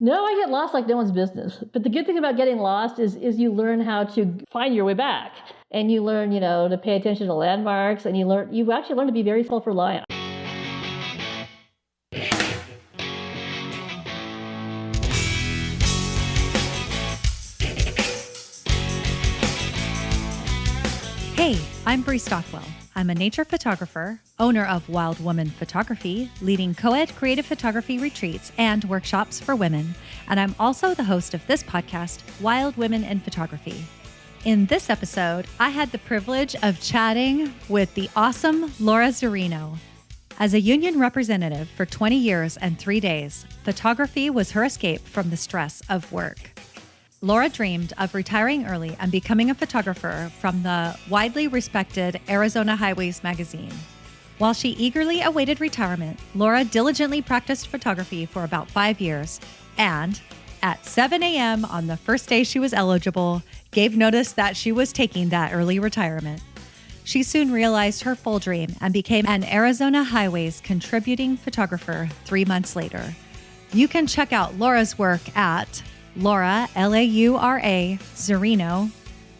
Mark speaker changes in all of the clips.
Speaker 1: No, I get lost like no one's business. But the good thing about getting lost is you learn how to find your way back, and you learn, to pay attention to landmarks, and you actually learn to be very self-reliant.
Speaker 2: Hey, I'm Brie Stockwell. I'm a nature photographer, owner of Wild Woman Photography, leading co-ed creative photography retreats and workshops for women, and I'm also the host of this podcast, Wild Women in Photography. In this episode, I had the privilege of chatting with the awesome Laura Zirino. As a union representative for 20 years and 3 days, photography was her escape from the stress of work. Laura dreamed of retiring early and becoming a photographer from the widely respected Arizona Highways magazine. While she eagerly awaited retirement, Laura diligently practiced photography for about 5 years and, at 7 a.m. on the first day she was eligible, gave notice that she was taking that early retirement. She soon realized her full dream and became an Arizona Highways contributing photographer 3 months later. You can check out Laura's work at Laura, Laura, Zirino,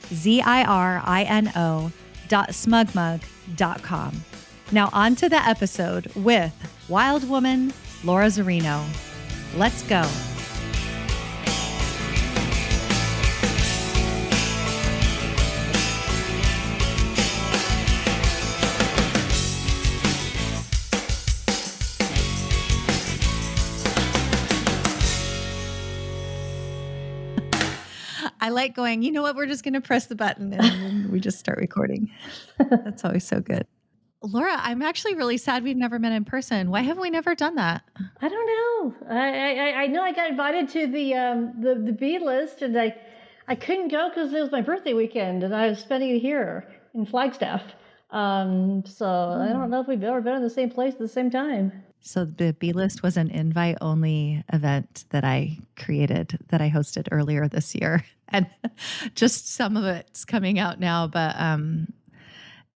Speaker 2: ZIRINO.smugmug.com. Now on to the episode with Wild Woman, Laura Zirino. Let's go. I like going, you know what, we're just going to press the button and then we just start recording. That's always so good. Laura, I'm actually really sad we've never met in person. Why have we never done that?
Speaker 1: I don't know. I know I got invited to the B list, and I couldn't go because it was my birthday weekend, and I was spending it here in Flagstaff. So I don't know if we've ever been in the same place at the same time.
Speaker 2: So the B list was an invite-only event that I created, that I hosted earlier this year, and just some of it's coming out now, but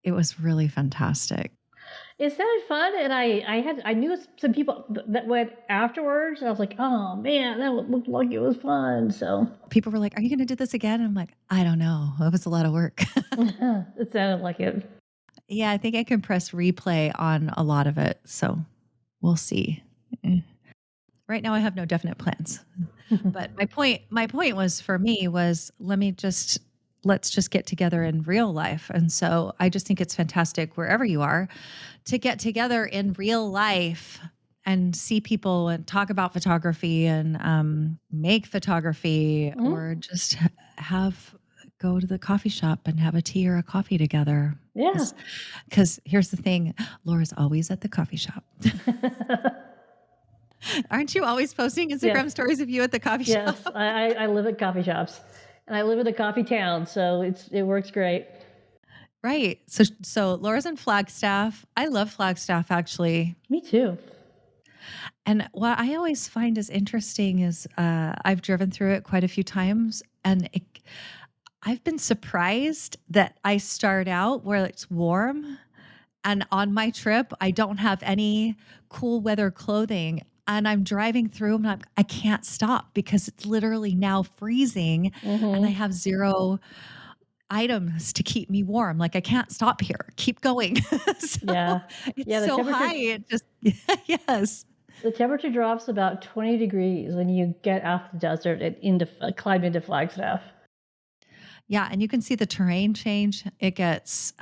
Speaker 2: it was really fantastic.
Speaker 1: It sounded fun, and I knew some people that went afterwards, and I was like, oh man, that looked like it was fun. So
Speaker 2: people were like, "Are you going to do this again?" And I'm like, "I don't know. It was a lot of work."
Speaker 1: It sounded like it.
Speaker 2: Yeah, I think I can press replay on a lot of it, so we'll see. Right now, I have no definite plans, but my point was, for me, was let's just get together in real life. And so I just think it's fantastic, wherever you are, to get together in real life and see people and talk about photography and make photography, or just go to the coffee shop and have a tea or a coffee together.
Speaker 1: Yeah.
Speaker 2: Because here's the thing, Laura's always at the coffee shop. Aren't you always posting Instagram stories of you at the coffee shop?
Speaker 1: Yes, I live at coffee shops, and I live in a coffee town, so it works great.
Speaker 2: Right. So Laura's in Flagstaff. I love Flagstaff, actually.
Speaker 1: Me too.
Speaker 2: And what I always find is interesting is I've driven through it quite a few times, and I've been surprised that I start out where it's warm, and on my trip, I don't have any cool weather clothing. And I'm driving through and I can't stop because it's literally now freezing, and I have zero items to keep me warm. Like, I can't stop here. Keep going. It's so high. It just, yes.
Speaker 1: The temperature drops about 20 degrees when you get off the desert and climb into Flagstaff.
Speaker 2: Yeah, and you can see the terrain change. It gets,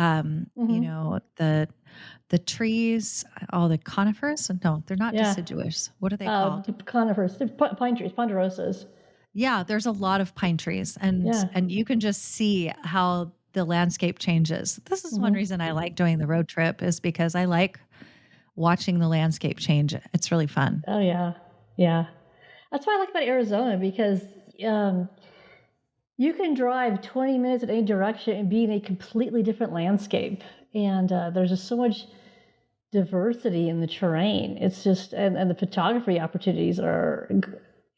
Speaker 2: the trees, all the conifers. No, they're not deciduous. What are they called?
Speaker 1: Conifers, pine trees, ponderosas.
Speaker 2: Yeah, there's a lot of pine trees, and you can just see how the landscape changes. This is one reason I like doing the road trip, is because I like watching the landscape change. It's really fun.
Speaker 1: Oh yeah, yeah. That's what I like about Arizona, because you can drive 20 minutes in any direction and be in a completely different landscape. And there's just so much diversity in the terrain. It's just, and the photography opportunities are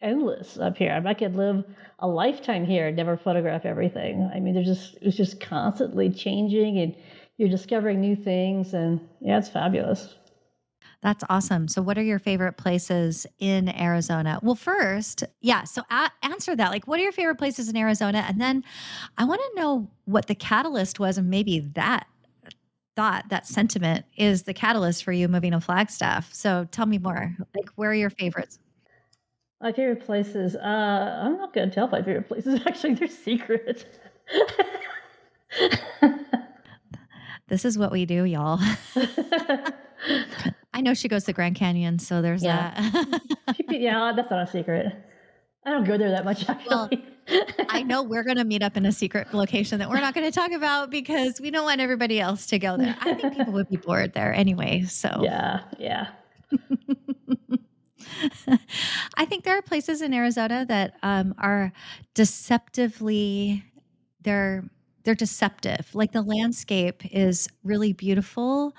Speaker 1: endless up here. I could live a lifetime here and never photograph everything. I mean, it's just constantly changing, and you're discovering new things, and yeah, it's fabulous.
Speaker 2: That's awesome. So, what are your favorite places in Arizona? Well, first, yeah. So, answer that. Like, what are your favorite places in Arizona? And then I want to know what the catalyst was, and maybe that thought, that sentiment is the catalyst for you moving to Flagstaff. So, tell me more. Like, where are your favorites?
Speaker 1: My favorite places, I'm not going to tell my favorite places. Actually, they're secret.
Speaker 2: This is what we do, y'all. I know she goes to Grand Canyon, so there's
Speaker 1: Yeah.
Speaker 2: that.
Speaker 1: Yeah, that's not a secret. I don't go there that much,
Speaker 2: Well,
Speaker 1: actually.
Speaker 2: I know we're going to meet up in a secret location that we're not going to talk about because we don't want everybody else to go there. I think people would be bored there anyway. So
Speaker 1: Yeah, yeah.
Speaker 2: I think there are places in Arizona that are deceptively, they're they're deceptive. Like the landscape is really beautiful,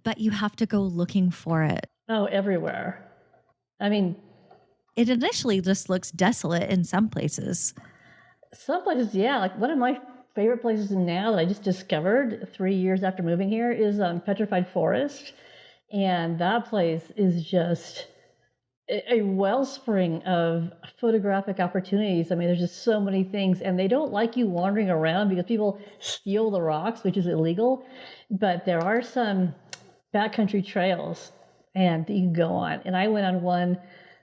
Speaker 2: but you have to go looking for it.
Speaker 1: Oh, everywhere. I mean,
Speaker 2: It initially just looks desolate in some places.
Speaker 1: some places, yeah. Like one of my favorite places now that I just discovered 3 years after moving here is Petrified Forest, and that place is just a wellspring of photographic opportunities. I mean, there's just so many things, and they don't like you wandering around because people steal the rocks, which is illegal. But there are some backcountry trails, and that you can go on. And I went on one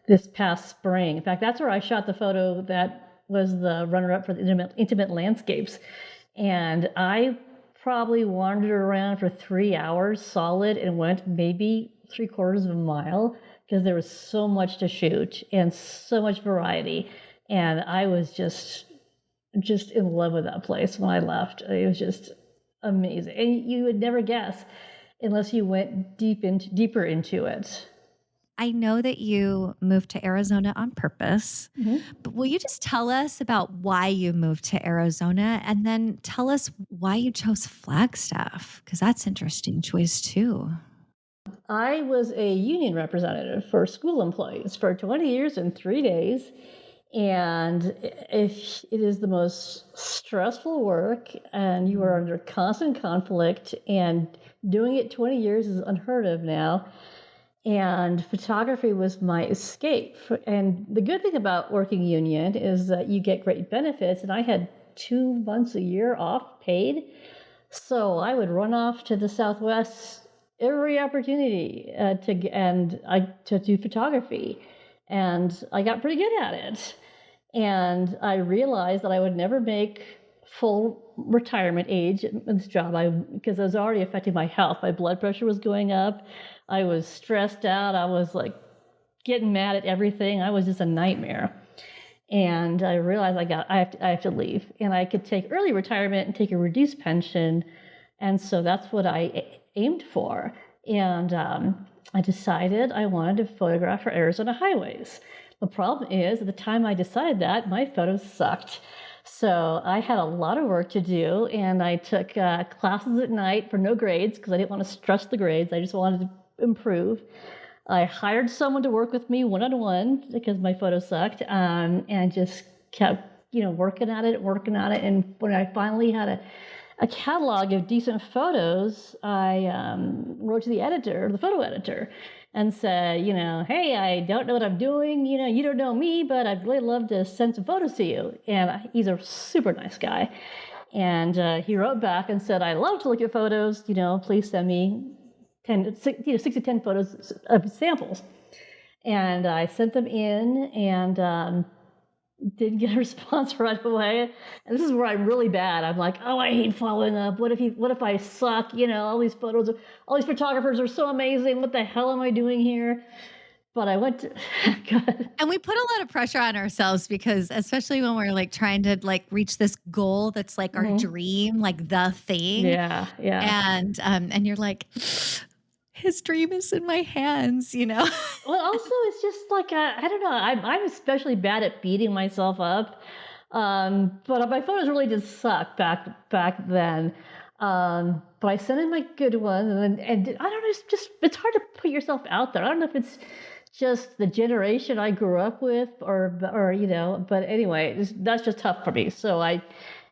Speaker 1: this past spring. In fact, that's where I shot the photo that was the runner-up for the intimate landscapes. And I probably wandered around for 3 hours solid and went maybe 3/4 of a mile because there was so much to shoot and so much variety. And I was just in love with that place when I left. It was just amazing. And you would never guess unless you went deeper into it.
Speaker 2: I know that you moved to Arizona on purpose,
Speaker 1: Mhm.
Speaker 2: but will you just tell us about why you moved to Arizona and then tell us why you chose Flagstaff? Because that's interesting choice too.
Speaker 1: I was a union representative for school employees for 20 years and 3 days. And it is the most stressful work, and you are under constant conflict, and doing it 20 years is unheard of now. And photography was my escape. And the good thing about working union is that you get great benefits. And I had 2 months a year off paid. So I would run off to the Southwest every opportunity to do photography. And I got pretty good at it. And I realized that I would never make full retirement age in this job because I was already affecting my health. My blood pressure was going up. I was stressed out. I was like getting mad at everything. I was just a nightmare. And I realized I have to leave. And I could take early retirement and take a reduced pension. And so that's what I aimed for. And I decided I wanted to photograph for Arizona highways. The problem is, at the time I decided that, my photos sucked. So I had a lot of work to do, and I took classes at night for no grades because I didn't want to stress the grades. I just wanted to improve. I hired someone to work with me one-on-one because my photos sucked, and just kept, working at it. And when I finally had a catalog of decent photos, I wrote to the photo editor, and said, hey, I don't know what I'm doing. You don't know me, but I'd really love to send some photos to you. And he's a super nice guy. And he wrote back and said, I love to look at photos. Please send me 6 to 10 photos of samples. And I sent them in, and didn't get a response right away. And this is where I'm really bad. I'm like, oh, I hate following up. What if I suck? All these photographers are so amazing. What the hell am I doing here? But I went to God.
Speaker 2: And we put a lot of pressure on ourselves because especially when we're like trying to like reach this goal that's like our dream, like the thing.
Speaker 1: Yeah, yeah.
Speaker 2: And you're like, his dream is in my hands.
Speaker 1: Well, also, it's just like I don't know. I'm especially bad at beating myself up. But my photos really did suck back then. But I sent in my good ones, and I don't know. It's hard to put yourself out there. I don't know if it's just the generation I grew up with, or. But anyway, that's just tough for me. So I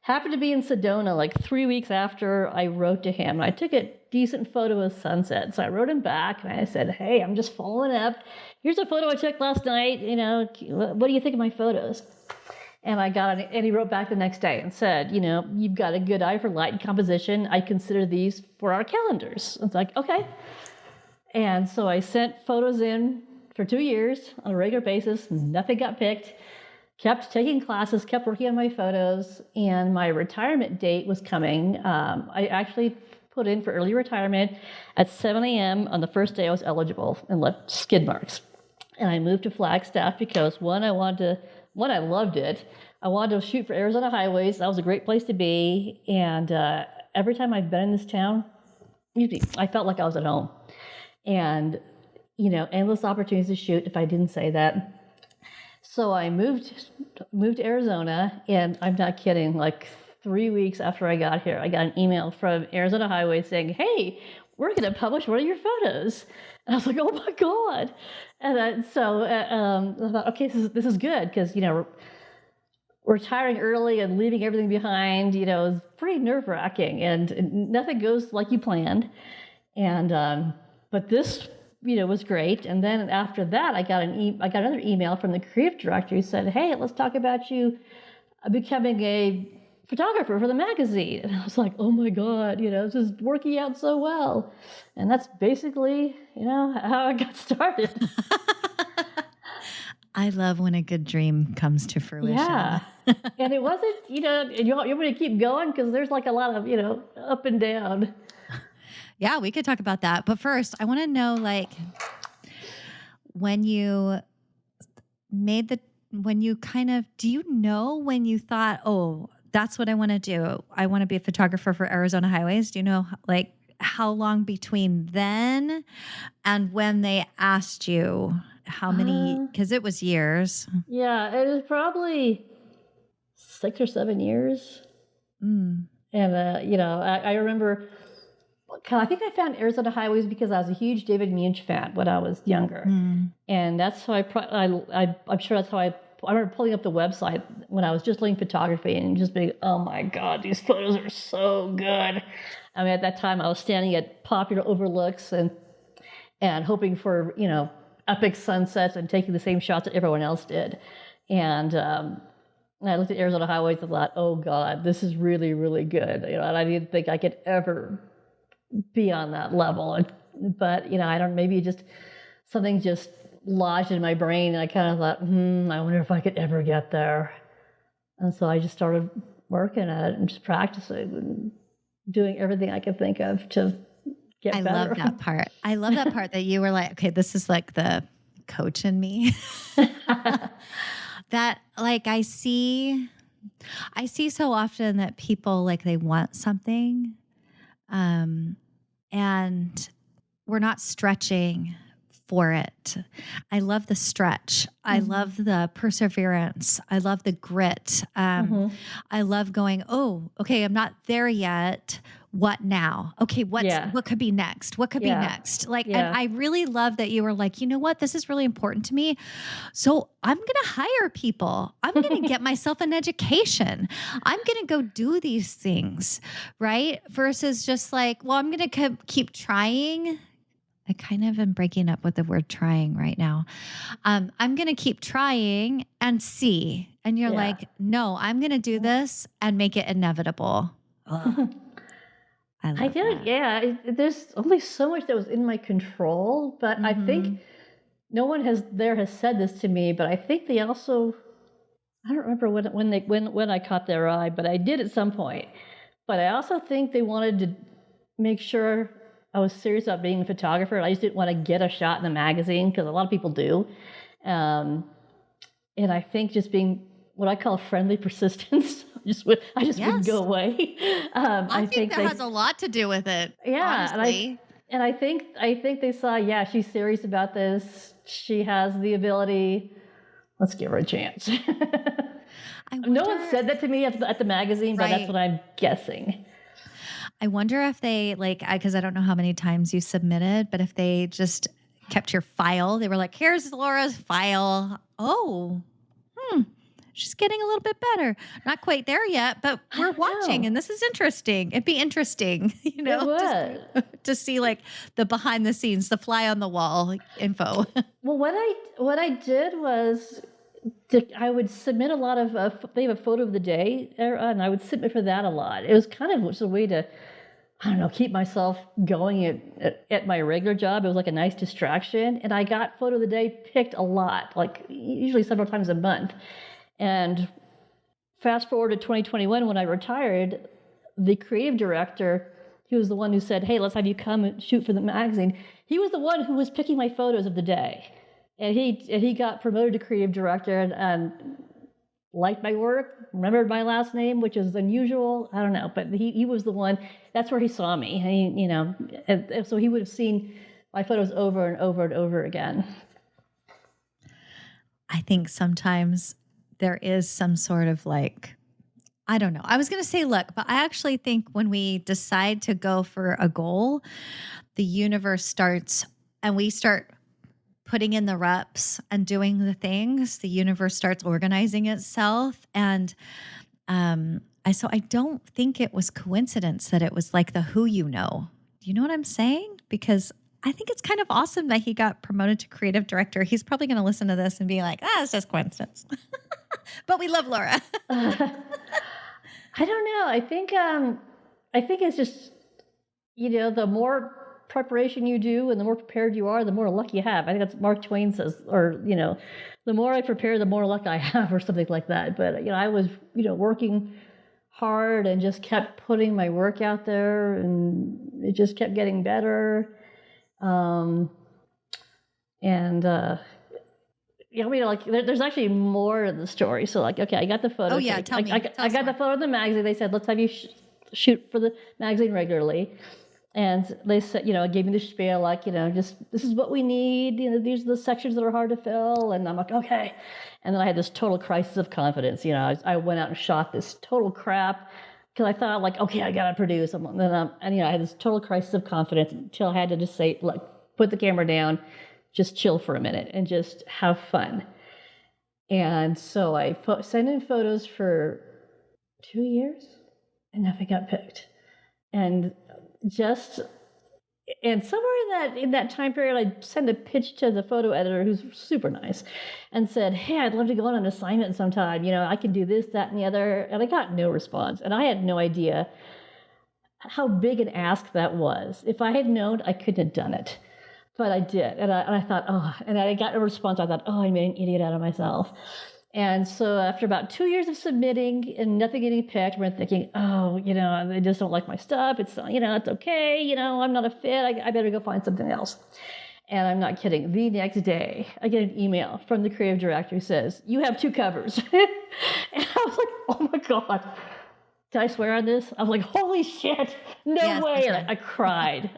Speaker 1: happened to be in Sedona like 3 weeks after I wrote to him. I took it decent photo of sunset. So I wrote him back and I said, hey, I'm just following up. Here's a photo I took last night. What do you think of my photos? And and he wrote back the next day and said, you've got a good eye for light and composition. I consider these for our calendars. It's like, okay. And so I sent photos in for 2 years on a regular basis. Nothing got picked. Kept taking classes, kept working on my photos, and my retirement date was coming. I actually put in for early retirement at 7 a.m. on the first day I was eligible and left skid marks. And I moved to Flagstaff because one, I loved it. I wanted to shoot for Arizona highways. That was a great place to be. And every time I've been in this town, I felt like I was at home. And, endless opportunities to shoot, if I didn't say that. So I moved to Arizona, and I'm not kidding, like 3 weeks after I got here, I got an email from Arizona Highway saying, hey, we're going to publish one of your photos. And I was like, oh my God. And I thought, okay, this is good, because, retiring early and leaving everything behind, is pretty nerve-wracking, and nothing goes like you planned. And, but this, was great. And then after that, I got another email from the creative director who said, hey, let's talk about you becoming a photographer for the magazine. And I was like, oh my God, this is working out so well. And that's basically, how I got started.
Speaker 2: I love when a good dream comes to fruition.
Speaker 1: Yeah. And it wasn't, you want me to keep going? Because there's like a lot of, up and down.
Speaker 2: Yeah, we could talk about that. But first, I want to know, when you do you know when you thought, oh, that's what I want to do? I want to be a photographer for Arizona highways. Do you know, how long between then and when they asked you how many, because it was years.
Speaker 1: Yeah, it was probably 6 or 7 years. And, I remember, I think I found Arizona highways because I was a huge David Munch fan when I was younger. And that's how I'm sure that's how I remember pulling up the website when I was just learning photography and just being, oh my God, these photos are so good. I mean, at that time I was standing at popular overlooks and hoping for, epic sunsets and taking the same shots that everyone else did. And I looked at Arizona highways and thought, oh God, this is really, really good. And I didn't think I could ever be on that level. But, I don't, maybe just something just lodged in my brain. And I kind of thought, I wonder if I could ever get there. And so I just started working at it and just practicing and doing everything I could think of to get better.
Speaker 2: I love that part. I love that part that you were like, okay, this is like the coach in me. That I see so often that people they want something, and we're not stretching for it. I love the stretch. I love the perseverance. I love the grit. I love going, oh, okay, I'm not there yet. What now? Okay, what could be next? What could be next? And I really love that you were like, you know what? This is really important to me. So I'm going to hire people. I'm going to get myself an education. I'm going to go do these things, right? Versus just well, I'm going to keep trying. I kind of am breaking up with the word trying right now. I'm going to keep trying and see. And you're like, no, I'm going to do this and make it inevitable. I did.
Speaker 1: That. Yeah. There's only so much that was in my control, but I think no one has said this to me, but I think they also, I don't remember when I caught their eye, but I did at some point. But I also think they wanted to make sure I was serious about being a photographer. I just didn't want to get a shot in the magazine, because a lot of people do. And I think just being what I call friendly persistence. I just wouldn't go away.
Speaker 2: I think that has a lot to do with it.
Speaker 1: Yeah,
Speaker 2: honestly.
Speaker 1: and I think they saw, she's serious about this. She has the ability. Let's give her a chance. No one said that to me at the magazine, but that's what I'm guessing.
Speaker 2: I wonder if they because I don't know how many times you submitted, but if they just kept your file, they were like, here's Laura's file. Oh, she's getting a little bit better. Not quite there yet, but
Speaker 1: I
Speaker 2: we're
Speaker 1: don't
Speaker 2: watching
Speaker 1: know.
Speaker 2: and this is interesting. It'd be interesting,
Speaker 1: It was.
Speaker 2: to see like the behind the scenes, the fly on the wall info.
Speaker 1: Well, what I did was I would submit a lot of they have a photo of the day, and I would submit for that a lot. It was kind of just a way to, I don't know, keep myself going at my regular job. It was like a nice distraction, and I got photo of the day picked a lot, like usually several times a month. And fast forward to 2021 when I retired, the creative director, he was the one who said, "Hey, let's have you come and shoot for the magazine." He was the one who was picking my photos of the day, and he got promoted to creative director and liked my work, remembered my last name, which is unusual. I don't know, but he was the one. That's where he saw me. And so he would have seen my photos over and over and over again.
Speaker 2: I think sometimes there is some sort of like, I don't know. I was going to say luck, but I actually think when we decide to go for a goal, the universe starts and we start putting in the reps and doing the things, the universe starts organizing itself. And so I don't think it was coincidence that it was like the who you know. Do you know what I'm saying? Because I think it's kind of awesome that he got promoted to creative director. He's probably going to listen to this and be like, it's just coincidence. But we love Laura.
Speaker 1: I don't know. I think it's just, the more preparation you do and the more prepared you are, the more luck you have. I think that's Mark Twain says, or, the more I prepare, the more luck I have, or something like that. But, I was, working hard and just kept putting my work out there, and it just kept getting better. There's actually more to the story. So, okay, I got the photo.
Speaker 2: Oh, yeah, tell me.
Speaker 1: I got the photo of the magazine. They said, let's have you shoot for the magazine regularly. And they said, gave me the spiel, just this is what we need. These are the sections that are hard to fill. And I'm like, okay. And then I had this total crisis of confidence. I went out and shot this total crap because I thought, okay, I got to produce. And I had this total crisis of confidence until I had to just say, look, put the camera down, just chill for a minute and just have fun. And so I sent in photos for 2 years and nothing got picked. And somewhere in that time period, I sent a pitch to the photo editor, who's super nice, and said, "Hey, I'd love to go on an assignment sometime. I can do this, that, and the other." And I got no response, and I had no idea how big an ask that was. If I had known, I couldn't have done it, but I did, and I thought, and I got a response. I thought, I made an idiot out of myself. And so after about 2 years of submitting and nothing getting picked, we're thinking, they just don't like my stuff. It's, it's okay. I'm not a fit. I better go find something else. And I'm not kidding. The next day, I get an email from the creative director who says, "You have 2 covers." And I was like, oh my God. Did I swear on this? I was like, holy shit. No way. And I cried.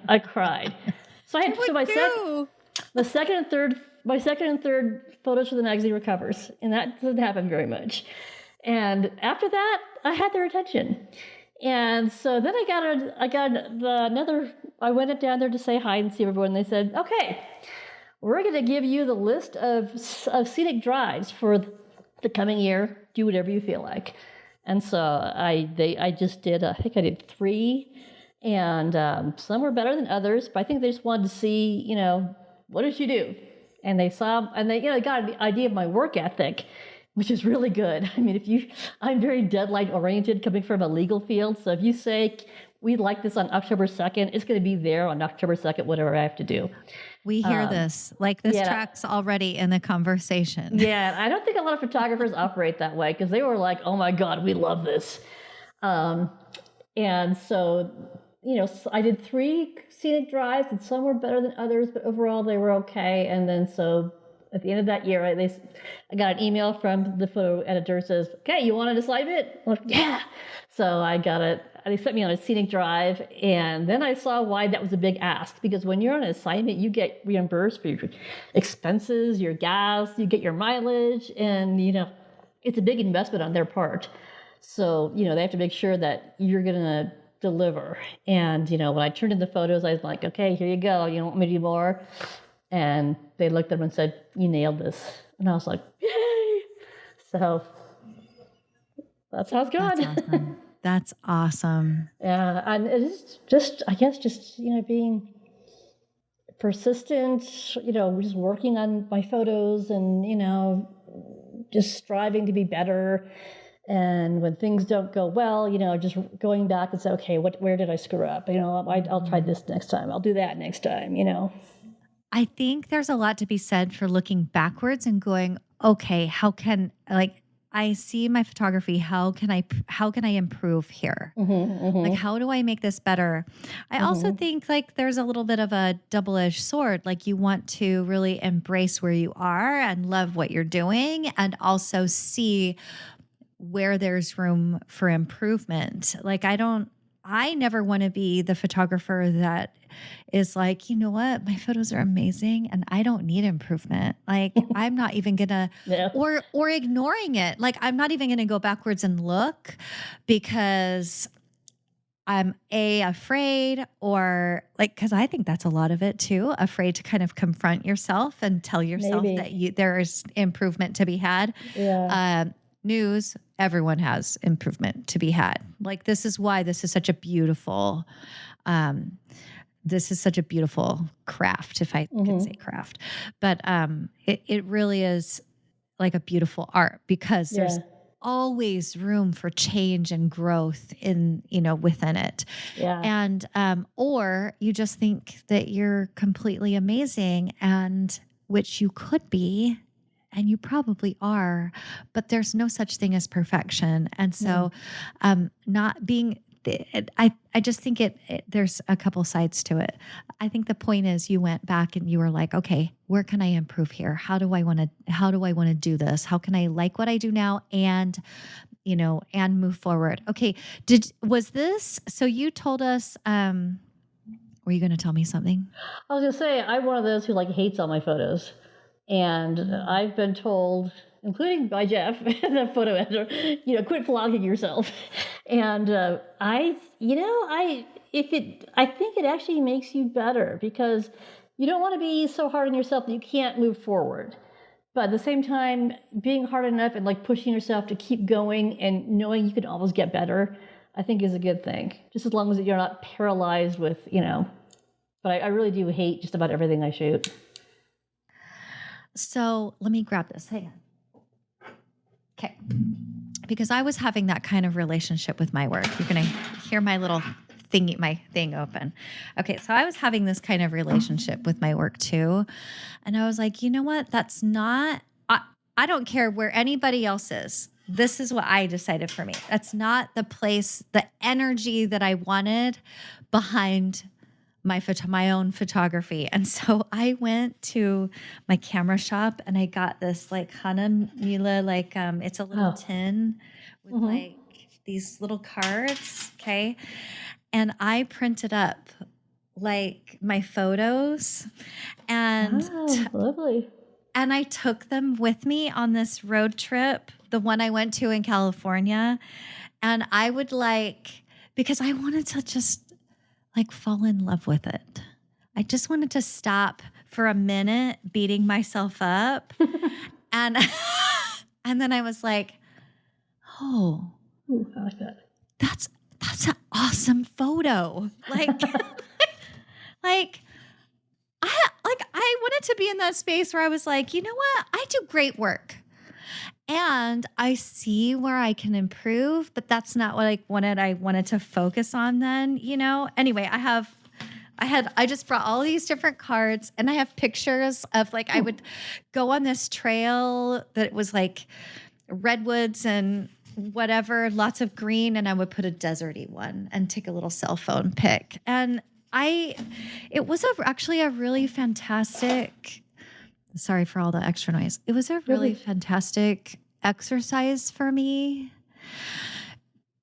Speaker 1: So I had my second and third photos for the magazine were covers, and that doesn't happen very much. And after that, I had their attention. And so then I went down there to say hi and see everyone. And they said, "Okay, we're going to give you the list of scenic drives for the coming year. Do whatever you feel like." And so I just did. I think I did 3, and some were better than others. But I think they just wanted to see, what did you do? And they saw, and they got an idea of my work ethic, which is really good. I mean, I'm very deadline oriented, coming from a legal field. So if you say we'd like this on October 2nd, it's going to be there on October 2nd, whatever I have to do.
Speaker 2: We hear this track's already in the conversation.
Speaker 1: Yeah, I don't think a lot of photographers operate that way, because they were like, "Oh my God, we love this." And so, I did 3 scenic drives, and some were better than others, but overall they were okay. And then so at the end of that year, I got an email from the photo editor that says, "Okay, you want an assignment?" I'm like, "Yeah." So I got it. They sent me on a scenic drive, and then I saw why that was a big ask, because when you're on an assignment, you get reimbursed for your expenses, your gas, you get your mileage, and it's a big investment on their part. So they have to make sure that you're gonna deliver. And when I turned in the photos, I was like, "Okay, here you go. You don't want me to do more?" And they looked at them and said, "You nailed this." And I was like, "Yay!" So That's how it's
Speaker 2: That's
Speaker 1: going.
Speaker 2: awesome. That's awesome.
Speaker 1: Yeah, and it's just, I guess, just being persistent. Just working on my photos, and just striving to be better. And when things don't go well, just going back and say, okay, where did I screw up? I'll try this next time. I'll do that next time.
Speaker 2: I think there's a lot to be said for looking backwards and going, okay, how can I see my photography, how can I improve here? Like, how do I make this better? I also think like there's a little bit of a double-edged sword. Like, you want to really embrace where you are and love what you're doing, and also see where there's room for improvement. Like, I never want to be the photographer that is like, you know what, my photos are amazing and I don't need improvement. Like, I'm not even gonna,
Speaker 1: Yeah.
Speaker 2: or ignoring it. Like, I'm not even gonna go backwards and look because I'm afraid, or like, because I think that's a lot of it too, afraid to kind of confront yourself and tell yourself
Speaker 1: Maybe.
Speaker 2: that there is improvement to be had.
Speaker 1: Yeah.
Speaker 2: News, everyone has improvement to be had. Like, this is why this is such a beautiful, um, craft, if I could say craft. But it really is like a beautiful art, because there's
Speaker 1: Yeah.
Speaker 2: always room for change and growth within it.
Speaker 1: Yeah.
Speaker 2: And or you just think that you're completely amazing, and which you could be, and you probably are, but there's no such thing as perfection. And so not being I just think there's a couple sides to it. I think the point is, you went back and you were like, okay, where can I improve here? How do I want to do this? How can I like what I do now and and move forward? Okay. So you told us, were you going to tell me something?
Speaker 1: I was gonna say, I'm one of those who hates all my photos, and I've been told, including by Jeff, the photo editor, quit vlogging yourself. And I think it actually makes you better, because you don't want to be so hard on yourself that you can't move forward. But at the same time, being hard enough and pushing yourself to keep going and knowing you can always get better, I think is a good thing. Just as long as you're not paralyzed with. But I really do hate just about everything I shoot.
Speaker 2: So let me grab this. Hang on. Okay. Because I was having that kind of relationship with my work. You're going to hear my thing open. Okay. So I was having this kind of relationship with my work too. And I was like, you know what? I don't care where anybody else is. This is what I decided for me. That's not the place, the energy that I wanted behind my own photography. And so I went to my camera shop and I got this Hanamila, it's a little tin with these little cards. Okay. And I printed up my photos and,
Speaker 1: Lovely.
Speaker 2: and I took them with me on this road trip, the one I went to in California. And I would because I wanted to just fall in love with it. I just wanted to stop for a minute beating myself up. and and then I was like, oh,
Speaker 1: Ooh, I like that.
Speaker 2: That's an awesome photo. I wanted to be in that space where I was like, you know what? I do great work. And I see where I can improve, but that's not what I wanted. I wanted to focus on then, Anyway, I just brought all these different cards, and I have pictures of I would go on this trail that was redwoods and whatever, lots of green, and I would put a deserty one and take a little cell phone pic. And it was actually a really fantastic. Sorry for all the extra noise. It was a really fantastic exercise for me,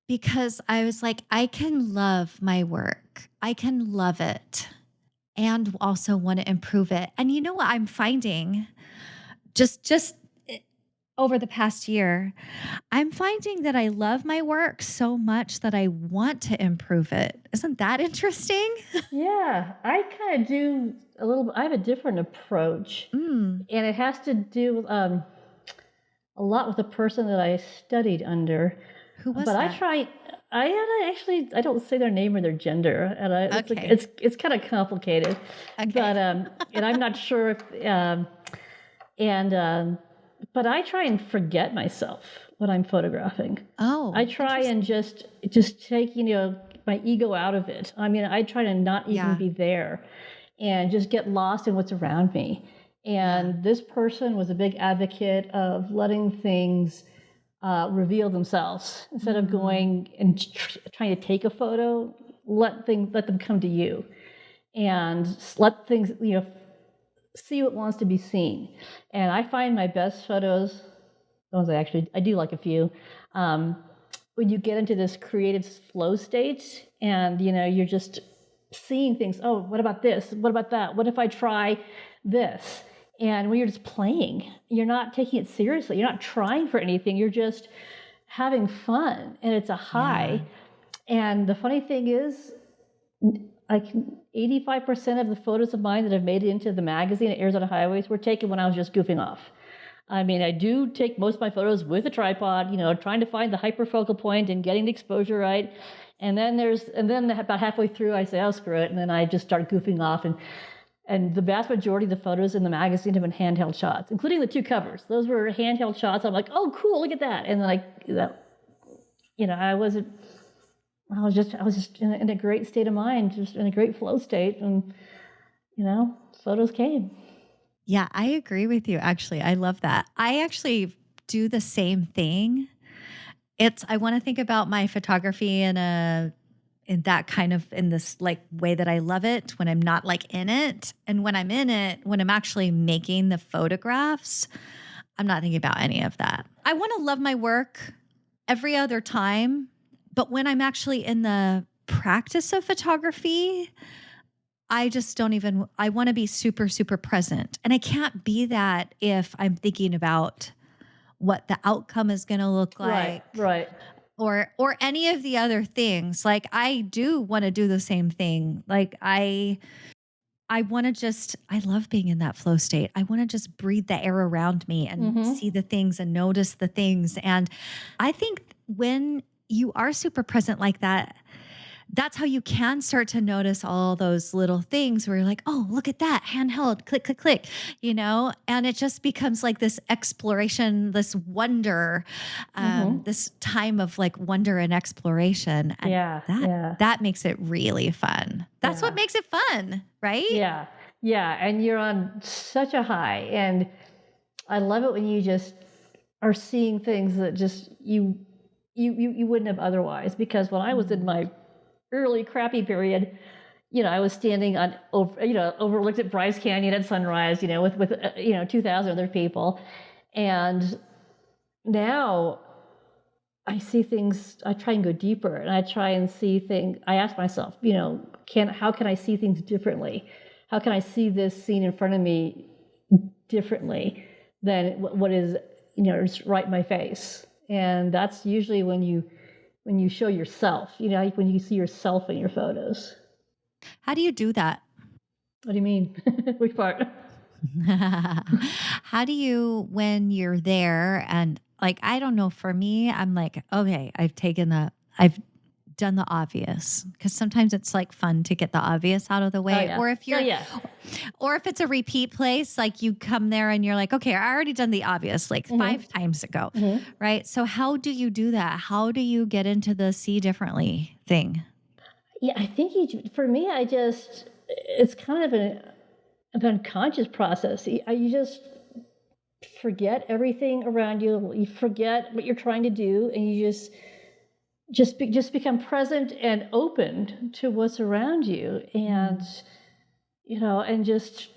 Speaker 2: because I was like, I can love my work. I can love it and also want to improve it. And you know what I'm finding just over the past year, I'm finding that I love my work so much that I want to improve it. Isn't that interesting?
Speaker 1: Yeah, I kind of do a little bit. I have a different approach, and it has to do with a lot with the person that I studied under.
Speaker 2: Who was
Speaker 1: But I
Speaker 2: that?
Speaker 1: try. I don't say their name or their gender, and it's like
Speaker 2: Okay.
Speaker 1: it's kind of complicated.
Speaker 2: Okay.
Speaker 1: But and I'm not sure if and but I try and forget myself when I'm photographing. I
Speaker 2: Oh,
Speaker 1: try and
Speaker 2: interesting.
Speaker 1: just take my ego out of it. I mean, I try to not even
Speaker 2: Yeah.
Speaker 1: be there, and just get lost in what's around me.
Speaker 2: Yeah.
Speaker 1: And this person was a big advocate of letting things reveal themselves instead of
Speaker 2: Mm.
Speaker 1: going and trying to take a photo. Let them come to you, and let things see what wants to be seen. And I find my best photos, the ones I do like a few, um, when you get into this creative flow state, and you're just seeing things. Oh, what about this? What about that? What if I try this? And when you're just playing, you're not taking it seriously. You're not trying for anything. You're just having fun, and it's a
Speaker 2: Yeah.
Speaker 1: high. And the funny thing is, like 85% of the photos of mine that have made it into the magazine at Arizona Highways were taken when I was just goofing off. I mean, I do take most of my photos with a tripod, trying to find the hyperfocal point and getting the exposure right. And then about halfway through, I say, oh, screw it. And then I just start goofing off. And the vast majority of the photos in the magazine have been handheld shots, including the two covers. Those were handheld shots. I'm like, oh, cool, look at that. And then I was just in a great state of mind, just in a great flow state. And, photos came.
Speaker 2: Yeah, I agree with you. Actually, I love that. I actually do the same thing. I want to think about my photography in that kind of in this like way that I love it when I'm not like in it. And when I'm in it, when I'm actually making the photographs, I'm not thinking about any of that. I want to love my work every other time, but when I'm actually in the practice of photography, I just don't even I want to be super super present. And I can't be that if I'm thinking about what the outcome is going to look
Speaker 1: Right,
Speaker 2: like
Speaker 1: right.
Speaker 2: or any of the other things. Like I do want to do the same thing. Like I want to just I love being in that flow state. I want to just breathe the air around me and
Speaker 1: Mm-hmm.
Speaker 2: see the things and notice the things. And I think when you are super present like that, that's how you can start to notice all those little things where you're like, oh, look at that handheld, click, click, click, and it just becomes like this exploration, this wonder,
Speaker 1: Mm-hmm.
Speaker 2: this time of like wonder and exploration. And
Speaker 1: Yeah,
Speaker 2: that,
Speaker 1: yeah,
Speaker 2: that makes it really fun. That's what
Speaker 1: yeah,
Speaker 2: makes it fun, right?
Speaker 1: yeah, yeah. And you're on such a high. And I love it when you just are seeing things that just you wouldn't have otherwise. Because when I was in
Speaker 2: Mm.
Speaker 1: my early crappy period, I was standing on over, overlooked at Bryce Canyon at sunrise, with 2,000 other people. And now I see things, I try and go deeper, and I try and see things. I ask myself, how can I see things differently? How can I see this scene in front of me differently than what is, just right in my face? And that's usually when you show yourself, like when you see yourself in your photos.
Speaker 2: How do you do that?
Speaker 1: What do you mean? Which part?
Speaker 2: How do you, when you're there and like, I don't know, for me, I'm like, okay, I've done the obvious because sometimes it's like fun to get the obvious out of the
Speaker 1: Oh
Speaker 2: way.
Speaker 1: yeah, oh yeah.
Speaker 2: Or if it's a repeat place, like you come there and you're like, okay, I already done the obvious like
Speaker 1: Mm-hmm.
Speaker 2: 5 times ago.
Speaker 1: Mm-hmm.
Speaker 2: Right. So how do you do that? How do you get into the see differently thing?
Speaker 1: Yeah, I think for me, it's kind of an unconscious process. You just forget everything around you. You forget what you're trying to do, and you just become present and open to what's around you. And
Speaker 2: Mm.
Speaker 1: and just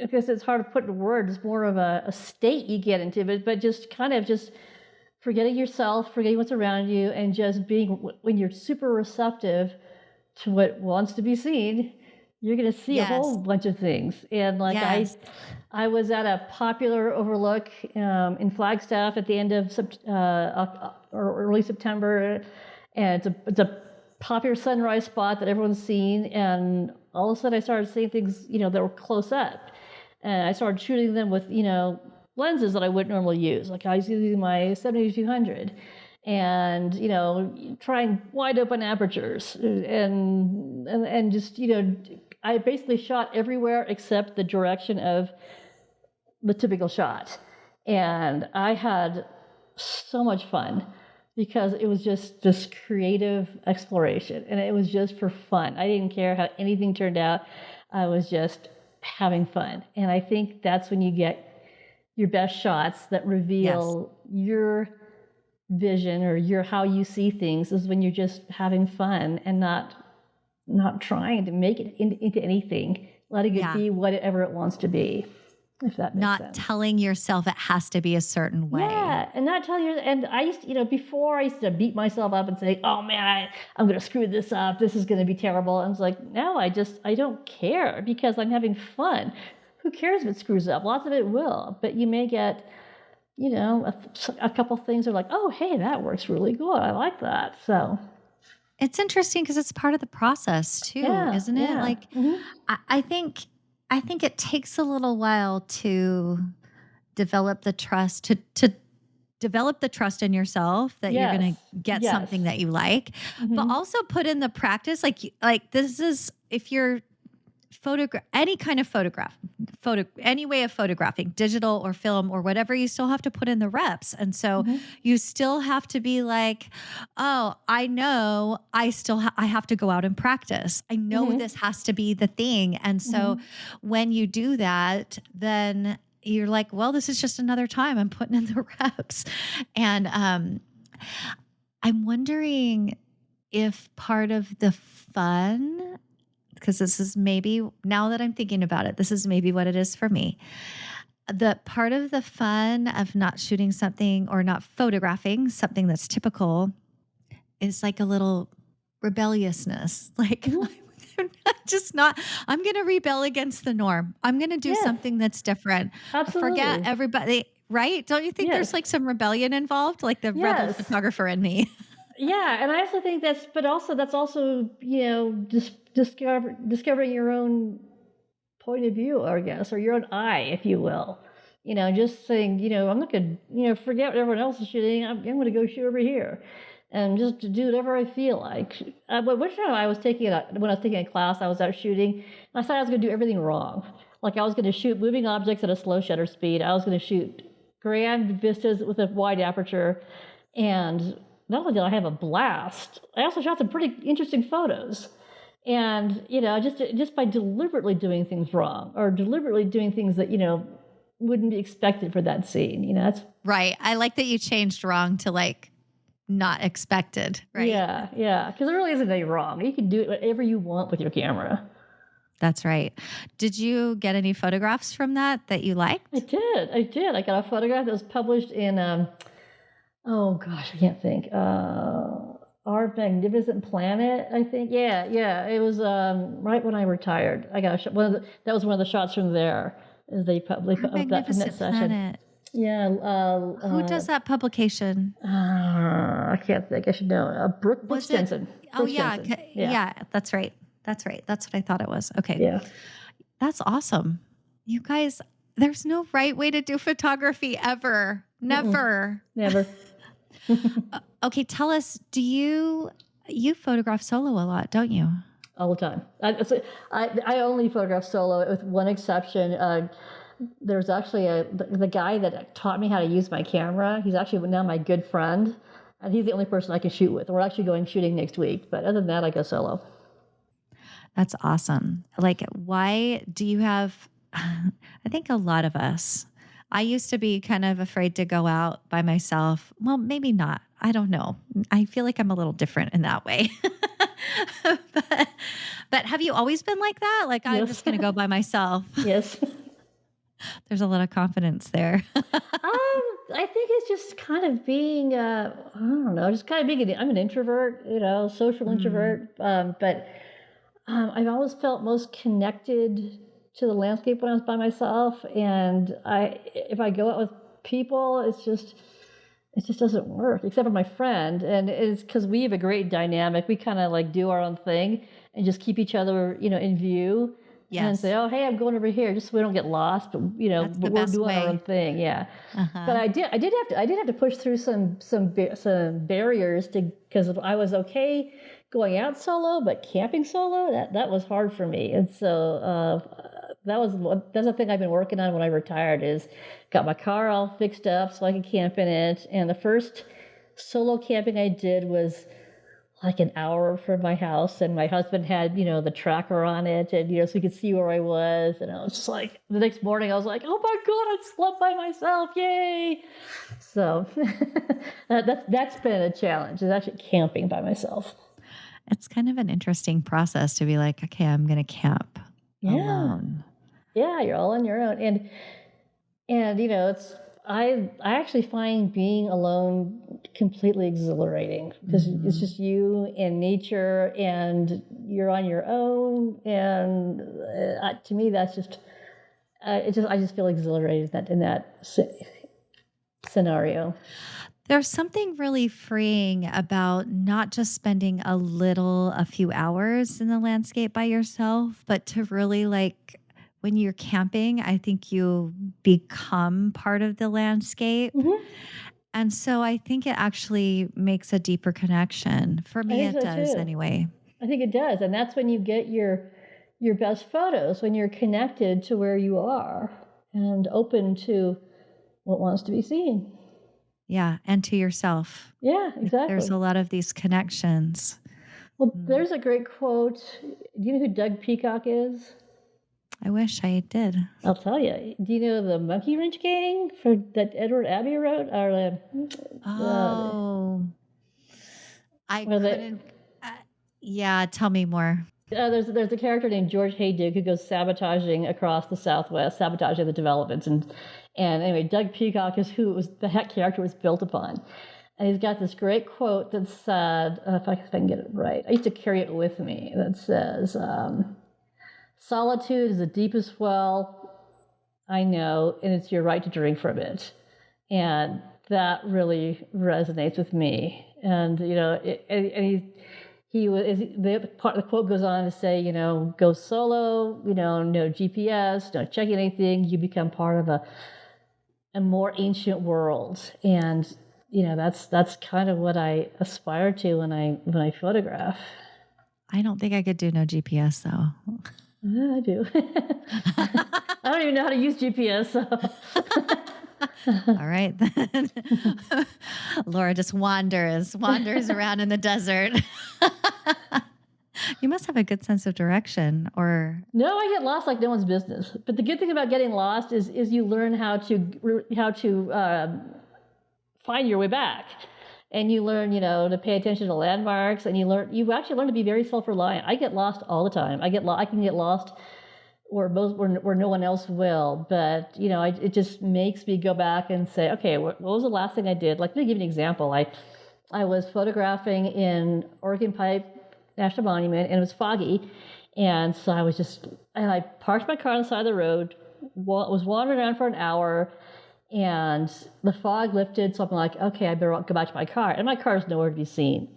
Speaker 1: because it's hard to put in words, more of a state you get into, but just kind of just forgetting yourself, forgetting what's around you, and just being when you're super receptive to what wants to be seen, you're going to see a whole
Speaker 2: Yes.
Speaker 1: bunch of things. And like
Speaker 2: Yes.
Speaker 1: I was at a popular overlook in Flagstaff at the end of or early September, and it's a popular sunrise spot that everyone's seen. And all of a sudden, I started seeing things that were close up, and I started shooting them with lenses that I wouldn't normally use. Like I was using my 7200, and, trying wide open apertures and just, I basically shot everywhere except the direction of the typical shot. And I had so much fun because it was just this creative exploration and it was just for fun. I didn't care how anything turned out. I was just having fun. And I think that's when you get your best shots that reveal your vision or your how you see things, is when you're just having fun and not trying to make it into anything, letting it be whatever it wants to be. If that makes sense.
Speaker 2: Not telling yourself it has to be a certain way.
Speaker 1: Yeah, and not telling you. And I used to, before I used to beat myself up and say, "Oh man, I'm going to screw this up. This is going to be terrible." And it's like, no, I don't care because I'm having fun. Who cares if it screws up? Lots of it will, but you may get, a couple things are like, "Oh, hey, that works really good. I like that." So
Speaker 2: it's interesting because it's part of the process too, isn't it? Like, I think it takes a little while to develop the trust, to develop the trust in yourself that you're going to get something that you like, but also put in the practice. Like this is, if you're any kind of any way of photographing, digital or film or whatever, you still have to put in the reps. And so you still have to be like, oh, I know I have to go out and practice. I know this has to be the thing. And so when you do that, then you're like, well, this is just another time I'm putting in the reps. And I'm wondering if part of the fun, because this is maybe, now that I'm thinking about it, this is maybe what it is for me. The part of the fun of not shooting something or not photographing something that's typical is like a little rebelliousness. Like, I'm going to rebel against the norm. I'm going to do something that's different.
Speaker 1: Absolutely.
Speaker 2: Forget everybody, right? Don't you think there's like some rebellion involved? Like the rebel photographer in me.
Speaker 1: Yeah, and I also think that's also just discovering your own point of view, I guess, or your own eye, if you will. Just saying, I'm not going to, forget what everyone else is shooting. I'm going to go shoot over here, and just to do whatever I feel like. But one time when I was taking a class, I was out shooting, and I thought I was going to do everything wrong. Like I was going to shoot moving objects at a slow shutter speed. I was going to shoot grand vistas with a wide aperture, and not only did I have a blast, I also shot some pretty interesting photos. And, just by deliberately doing things wrong or deliberately doing things that, wouldn't be expected for that scene, that's
Speaker 2: right. I like that you changed wrong to like not expected, right?
Speaker 1: Yeah. Because there really isn't any wrong. You can do whatever you want with your camera.
Speaker 2: That's right. Did you get any photographs from that you liked?
Speaker 1: I did. I got a photograph that was published in, oh gosh, I can't think. Our Magnificent Planet, I think. Yeah. It was right when I retired. I got that was one of the shots from there. As they published that from that session.
Speaker 2: Planet.
Speaker 1: Yeah.
Speaker 2: Who does that publication?
Speaker 1: I can't think. I should know. Brooke Stenson.
Speaker 2: Yeah. That's right. That's what I thought it was. Okay.
Speaker 1: Yeah.
Speaker 2: That's awesome. You guys, there's no right way to do photography ever. Never.
Speaker 1: Never.
Speaker 2: Okay, tell us, you photograph solo a lot, don't you?
Speaker 1: All the time. I only photograph solo with one exception. There's actually the guy that taught me how to use my camera. He's actually now my good friend, and he's the only person I can shoot with. We're actually going shooting next week, but other than that, I go solo.
Speaker 2: That's awesome. Like, why do you have, I think a lot of us, I used to be kind of afraid to go out by myself. Well, maybe not. I don't know. I feel like I'm a little different in that way. But have you always been like that? Like, I'm just going to go by myself.
Speaker 1: Yes.
Speaker 2: There's a lot of confidence there.
Speaker 1: I think it's just kind of being, I don't know, just kind of being, I'm an introvert, social introvert. But I've always felt most connected to the landscape when I was by myself. And if I go out with people, it just doesn't work, except for my friend. And it's because we have a great dynamic. We kind of like do our own thing and just keep each other, in view. and
Speaker 2: Yes.
Speaker 1: say, "Oh, hey, I'm going over here," just so we don't get lost. But
Speaker 2: That's the
Speaker 1: but we're
Speaker 2: best
Speaker 1: doing our own
Speaker 2: way.
Speaker 1: thing. Yeah. But
Speaker 2: Uh-huh.
Speaker 1: I did have to push through some barriers because I was okay going out solo, but camping solo that was hard for me. And so that's the thing I've been working on when I retired is got my car all fixed up so I could camp in it. And the first solo camping I did was like an hour from my house, and my husband had the tracker on it, and so he could see where I was. And I was just like, the next morning I was like, oh my god, I slept by myself, yay. So that's been a challenge, is actually camping by myself.
Speaker 2: It's kind of an interesting process to be like, okay, I'm going to camp
Speaker 1: Yeah,
Speaker 2: alone.
Speaker 1: yeah, you're all on your own. And it's I actually find being alone completely exhilarating because it's
Speaker 2: Mhm.
Speaker 1: just you and nature, and you're on your own. And to me, that's just I just feel exhilarated in that scenario.
Speaker 2: There's something really freeing about not just spending a few hours in the landscape by yourself, but to really like when you're camping, I think you become part of the landscape.
Speaker 1: Hmm.
Speaker 2: And so I think it actually makes a deeper connection. For
Speaker 1: I
Speaker 2: me,
Speaker 1: think
Speaker 2: it
Speaker 1: so
Speaker 2: does
Speaker 1: too.
Speaker 2: anyway.
Speaker 1: I think it does, and that's when you get your best photos, when you're connected to where you are and open to what wants to be seen.
Speaker 2: Yeah. And to yourself.
Speaker 1: Yeah,
Speaker 2: Like there's
Speaker 1: exactly.
Speaker 2: a lot of these connections.
Speaker 1: Well,
Speaker 2: Mm.
Speaker 1: there's a great quote. Do you know who Doug Peacock is?
Speaker 2: I wish I did.
Speaker 1: I'll tell you. Do you know the Monkey Wrench Gang that Edward Abbey wrote? Or
Speaker 2: Oh, I
Speaker 1: well,
Speaker 2: couldn't. Uh, yeah. Tell me more.
Speaker 1: there's a character named George Hayduke who goes sabotaging across the Southwest, sabotaging the developments, and anyway, Doug Peacock is who that character was built upon. And he's got this great quote that said, if I can get it right, I used to carry it with me, that says, solitude is the deepest well I know, and it's your right to drink from it. And that really resonates with me. And he was the quote goes on to say, go solo, no GPS, no checking anything. You become part of a more ancient world, and that's kind of what I aspire to when I photograph.
Speaker 2: I don't think I could do no GPS though.
Speaker 1: Yeah, I do. I don't even know how to use GPS. So.
Speaker 2: All right then. Laura just wanders around in the desert. You must have a good sense of direction or
Speaker 1: No, I get lost like no one's business. But the good thing about getting lost is you learn how to find your way back, and you learn to pay attention to landmarks, and you actually learn to be very self-reliant. I get lost all the time. I can get lost where no one else will. But it just makes me go back and say, okay, what was the last thing I did? Like, let me give you an example. I was photographing in Oregon Pipe National Monument, and it was foggy, and so I parked my car on the side of the road, was wandering around for an hour, and the fog lifted. So I'm like, okay, I better go back to my car, and my car is nowhere to be seen.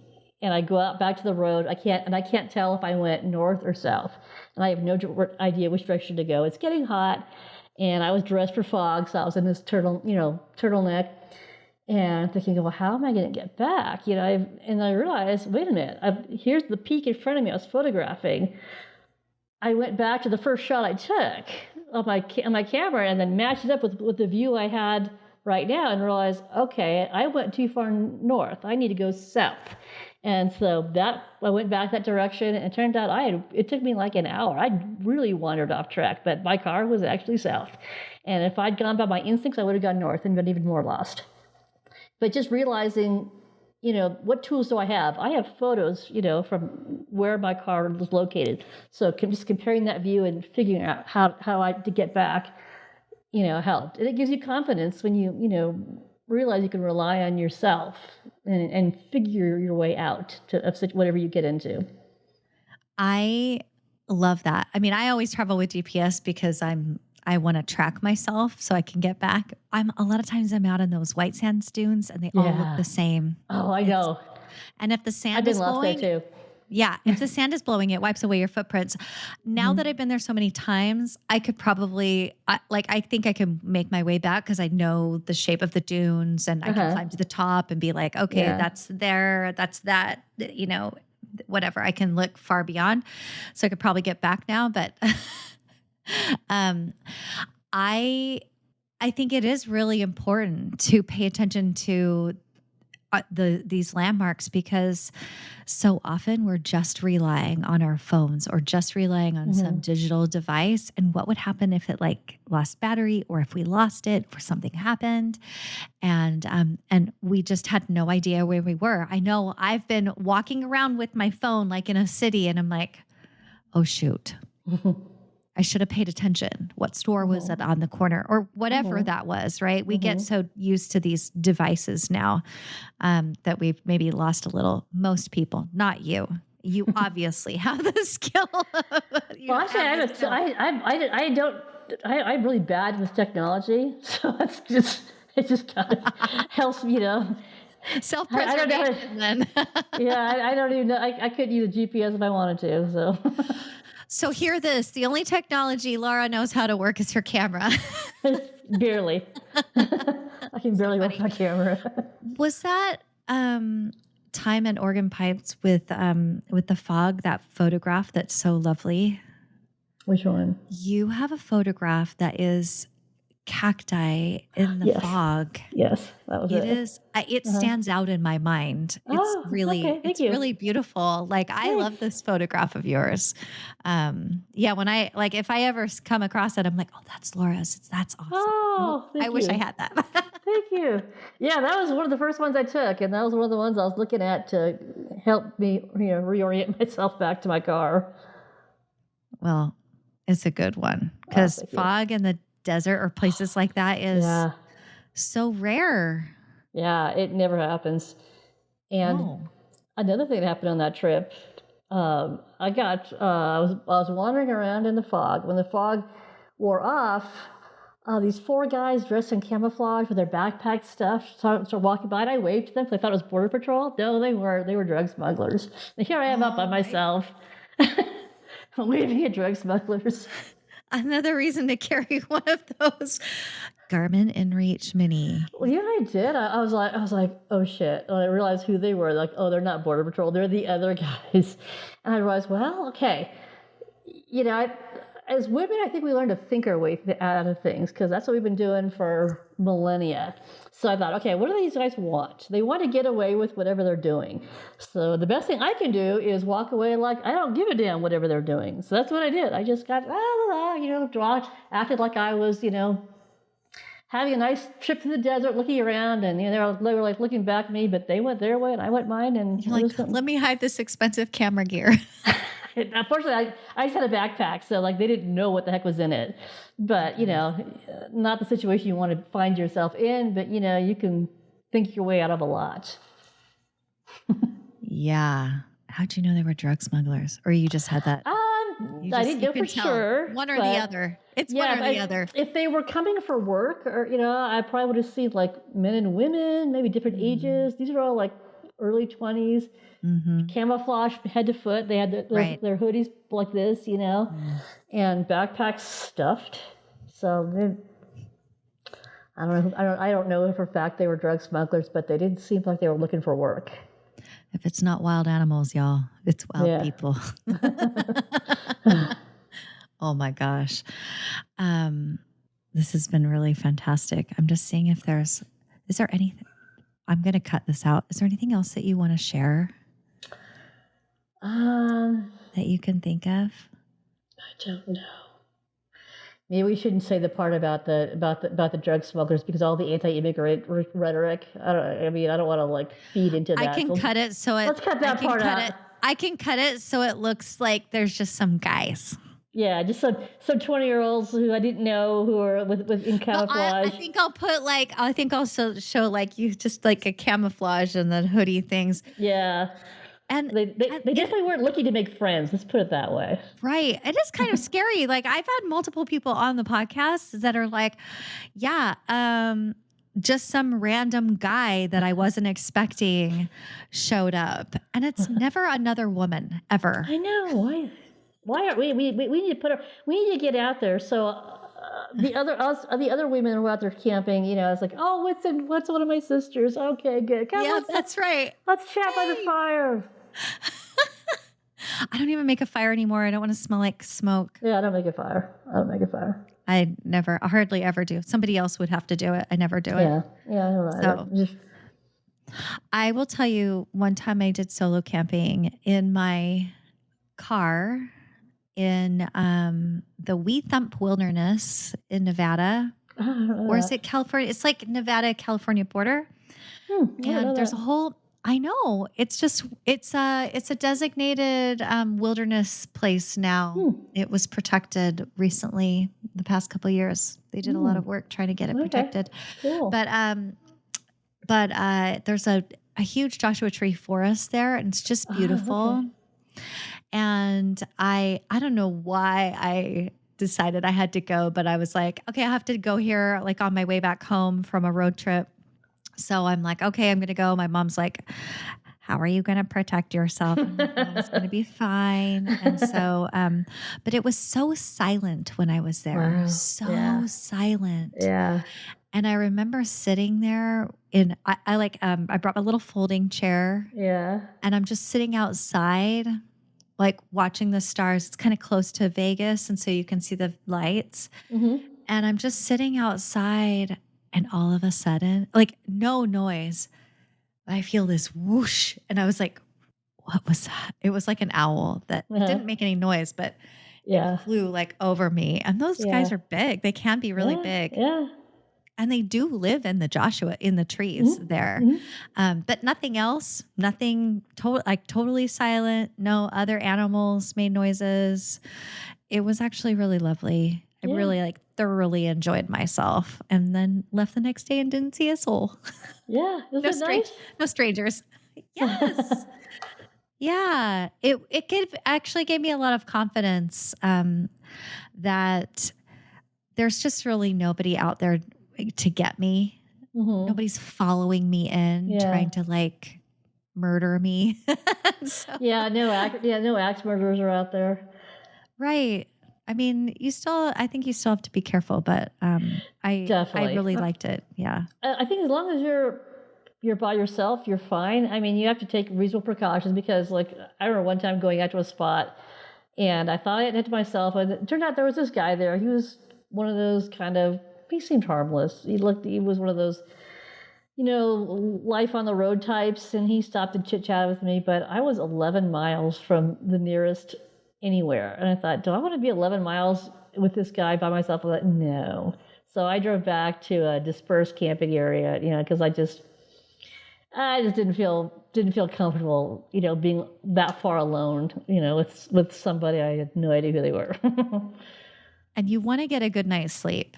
Speaker 1: And I go out back to the road. I can't tell if I went north or south, and I have no idea which direction to go. It's getting hot, and I was dressed for fog, so I was in this turtleneck, and thinking, well, how am I going to get back? And I realized, wait a minute, here's the peak in front of me. I was photographing. I went back to the first shot I took on my camera, and then matched it up with the view I had right now, and realized, okay, I went too far north. I need to go south. And so I went back that direction, and it turned out it took me like an hour. I really wandered off track, but my car was actually south. And if I'd gone by my instincts, I would have gone north and been even more lost. But just realizing, what tools do I have? I have photos, from where my car was located. So just comparing that view and figuring out how I to get back, helped. And it gives you confidence when you realize you can rely on yourself and figure your way out of whatever you get into.
Speaker 2: I love that. I mean, I always travel with GPS because I want to track myself so I can get back. A lot of times I'm out in those white sand dunes and they all look
Speaker 1: Yeah.
Speaker 2: the same.
Speaker 1: Oh, I
Speaker 2: It's
Speaker 1: know.
Speaker 2: and if the
Speaker 1: I've
Speaker 2: sand
Speaker 1: been
Speaker 2: is
Speaker 1: lost there
Speaker 2: blowing,
Speaker 1: too.
Speaker 2: Yeah. If the sand is blowing, it wipes away your footprints. Now that I've been there so many times, I could probably, I think I can make my way back because I know the shape of the dunes and I can climb to the top and be like, okay,
Speaker 1: Yeah.
Speaker 2: that's there, that's that, whatever. I can look far beyond. So I could probably get back now. But um, I think it is really important to pay attention to these landmarks because so often we're just relying on our phones or just relying on some digital device. And what would happen if it like lost battery or if we lost it or something happened and we just had no idea where we were. I know I've been walking around with my phone like in a city and I'm like, oh shoot. I should have paid attention. What store was it on the corner or whatever that was, right? We get so used to these devices now that we've maybe lost a little. Most people, not you. You obviously have the skill.
Speaker 1: Well, actually, I'm really bad with technology, so it just kind of helps me,
Speaker 2: Self-preservation then.
Speaker 1: Yeah, I don't even know. I could use a GPS if I wanted to, so.
Speaker 2: So hear this. The only technology Laura knows how to work is her camera.
Speaker 1: Barely. I can barely work my camera.
Speaker 2: Was that time and organ pipes with the fog, that photograph that's so lovely?
Speaker 1: Which one?
Speaker 2: You have a photograph that is cacti in the fog.
Speaker 1: Yes, that was it.
Speaker 2: It stands out in my mind. It's really beautiful. Like I love this photograph of yours. When if I ever come across it, I'm like, oh, that's Laura's. That's awesome.
Speaker 1: Oh,
Speaker 2: I wish I had that.
Speaker 1: Thank you. Yeah, that was one of the first ones I took, and that was one of the ones I was looking at to help me, reorient myself back to my car.
Speaker 2: Well, it's a good one because fog in the desert or places like that is so rare.
Speaker 1: Yeah, it never happens. And another thing that happened on that trip, I was wandering around in the fog. When the fog wore off, these 4 guys dressed in camouflage with their backpack stuff started walking by, and I waved to them because I thought it was Border Patrol. No, they weren't. They were drug smugglers. And here I am up by myself, waving at drug smugglers.
Speaker 2: Another reason to carry one of those Garmin InReach Mini.
Speaker 1: Well, yeah, I did. I was like, oh shit. And I realized who they were. Like, oh, they're not Border Patrol. They're the other guys. And I realized, well, okay. As women, I think we learn to think our way out of things because that's what we've been doing for millennia. So I thought, okay, what do these guys want? They want to get away with whatever they're doing. So the best thing I can do is walk away like I don't give a damn whatever they're doing. So that's what I did. I just got, acted like I was, having a nice trip to the desert, looking around, and they were like looking back at me, but they went their way and I went mine. And
Speaker 2: you're like, let me hide this expensive camera gear.
Speaker 1: Unfortunately, I just had a backpack, so like they didn't know what the heck was in it. But not the situation you want to find yourself in. But you can think your way out of a lot.
Speaker 2: Yeah. How'd you know they were drug smugglers, or you just had that?
Speaker 1: I didn't know for sure.
Speaker 2: One or the other. It's one or the other.
Speaker 1: If they were coming for work, or I probably would have seen like men and women, maybe different ages. These are all like early 20s. Camouflage head to foot. They had their hoodies like this, and backpacks stuffed. So I don't know for a fact they were drug smugglers, but they didn't seem like they were looking for work.
Speaker 2: If it's not wild animals, y'all, it's wild people. Oh my gosh. This has been really fantastic. I'm just seeing if is there anything, I'm going to cut this out. Is there anything else that you want to share? That you can think of?
Speaker 1: I don't know. Maybe we shouldn't say the part about the drug smugglers because all the anti-immigrant rhetoric. I don't want to like feed into that.
Speaker 2: I can cut it so
Speaker 1: let's cut that part out.
Speaker 2: I can cut it so it looks like there's just some guys.
Speaker 1: Yeah, just some 20-year-olds who I didn't know who are in camouflage.
Speaker 2: I think I'll show like you just like a camouflage and the hoodie things.
Speaker 1: Yeah. And they definitely weren't looking to make friends. Let's put it that way.
Speaker 2: Right. It is kind of scary. Like I've had multiple people on the podcast that are like, just some random guy that I wasn't expecting showed up. And it's never another woman ever.
Speaker 1: I know. Why are we need to we need to get out there. So the other women who are out there camping, it's like, oh, what's one of my sisters? Okay, good. Come,
Speaker 2: Yeah, that's right.
Speaker 1: let's chat by the fire.
Speaker 2: I don't even make a fire anymore. I don't want to smell like smoke.
Speaker 1: Yeah, I don't make a fire.
Speaker 2: I hardly ever do. Somebody else would have to do it. I never do it.
Speaker 1: Yeah, I don't know.
Speaker 2: I will tell you, one time I did solo camping in my car in the Wee Thump Wilderness in Nevada. Or is it California? It's like Nevada, California border. And there's a whole, I know, it's a designated wilderness place now. It was protected recently, the past couple of years. They did a lot of work trying to get it protected.
Speaker 1: Cool.
Speaker 2: But there's a huge Joshua Tree forest there, and it's just beautiful. And I don't know why I decided I had to go, but I was like, okay, I have to go here, like on my way back home from a road trip. So I'm like, okay, I'm going to go. My mom's like, how are you going to protect yourself? I'm like, oh, it's going to be fine. And so, but it was so silent when I was there.
Speaker 1: Wow.
Speaker 2: So silent.
Speaker 1: Yeah.
Speaker 2: And I remember sitting there I brought my little folding chair.
Speaker 1: Yeah.
Speaker 2: And I'm just sitting outside, like watching the stars. It's kind of close to Vegas. And so you can see the lights.
Speaker 1: Mm-hmm.
Speaker 2: And I'm just sitting outside, and all of a sudden, like no noise, I feel this whoosh. And I was like, what was that? It was like an owl that it didn't make any noise, but it flew like over me. And those guys are big. They can be really big.
Speaker 1: Yeah.
Speaker 2: And they do live in the trees there. But nothing else, totally silent. No other animals made noises. It was actually really lovely. I really thoroughly enjoyed myself, and then left the next day and didn't see a soul.
Speaker 1: Yeah.
Speaker 2: No strangers. Yes. Yeah. It actually gave me a lot of confidence that there's just really nobody out there to get me. Nobody's following me in, trying to like murder me.
Speaker 1: No axe murderers are out there.
Speaker 2: Right. I mean, I think you still have to be careful, but I really liked it. Yeah.
Speaker 1: I think as long as you're by yourself, you're fine. I mean, you have to take reasonable precautions because, like, I remember one time going out to a spot, and I thought I had it to myself, and it turned out there was this guy there. He was one of those he seemed harmless. He was one of those, life on the road types, and he stopped and chit-chatted with me, but I was 11 miles from the nearest anywhere. And I thought, do I want to be 11 miles with this guy by myself? I thought, no. So I drove back to a dispersed camping area, because I just didn't feel comfortable, being that far alone, with somebody I had no idea who they were.
Speaker 2: And you want to get a good night's sleep.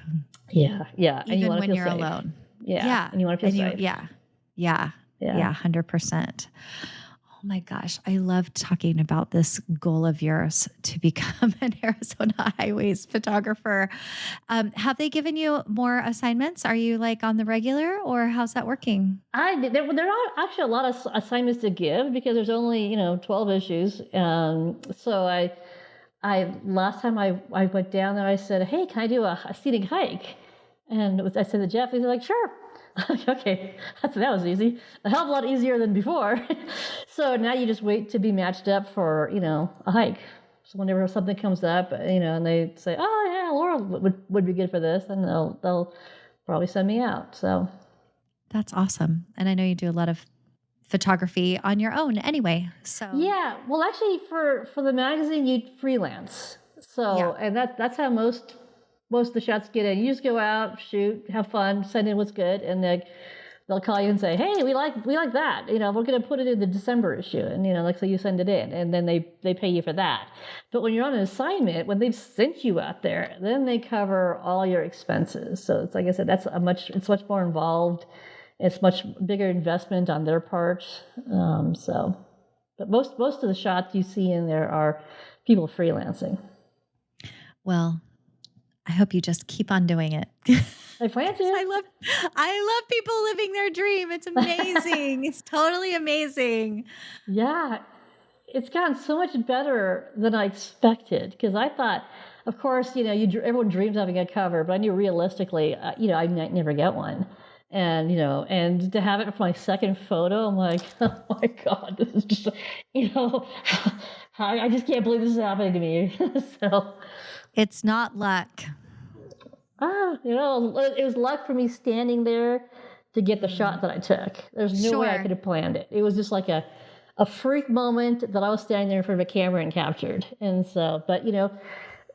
Speaker 1: Yeah.
Speaker 2: Even when you're alone.
Speaker 1: Yeah. And you want to feel safe.
Speaker 2: Yeah. 100%. Oh my gosh, I love talking about this goal of yours to become an Arizona highways photographer. Have they given you more assignments? Are you like on the regular, or how's that working?
Speaker 1: There are actually a lot of assignments to give because there's only 12 issues. So I last time I went down there, I said, hey, can I do a scenic hike? And I said to Jeff, he's like, sure. Okay, that was easy. A hell of a lot easier than before. So now you just wait to be matched up for, a hike. So whenever something comes up, and they say, oh yeah, Laura would be good for this, then they'll probably send me out. So
Speaker 2: that's awesome. And I know you do a lot of photography on your own anyway. So
Speaker 1: yeah, well, actually for the magazine, you freelance. So and that's how most of the shots get in. You just go out, shoot, have fun, send in what's good, and they'll call you and say, hey, we like that. We're going to put it in the December issue. And, so you send it in, and then they pay you for that. But when you're on an assignment, when they've sent you out there, then they cover all your expenses. So it's like I said, it's much more involved. It's much bigger investment on their part. But most of the shots you see in there are people freelancing.
Speaker 2: Well, I hope you just keep on doing it.
Speaker 1: I plan to.
Speaker 2: I love people living their dream. It's amazing. It's totally amazing.
Speaker 1: Yeah, it's gotten so much better than I expected because I thought, of course, everyone dreams of having a cover, but I knew realistically, I might never get one. And, and to have it for my second photo, I'm like, oh my God, this is just, I just can't believe this is happening to me. So,
Speaker 2: It's not luck.
Speaker 1: it was luck for me standing there to get the shot that I took. There's no way I could have planned it. It was just like a freak moment that I was standing there in front of a camera and captured. And so, but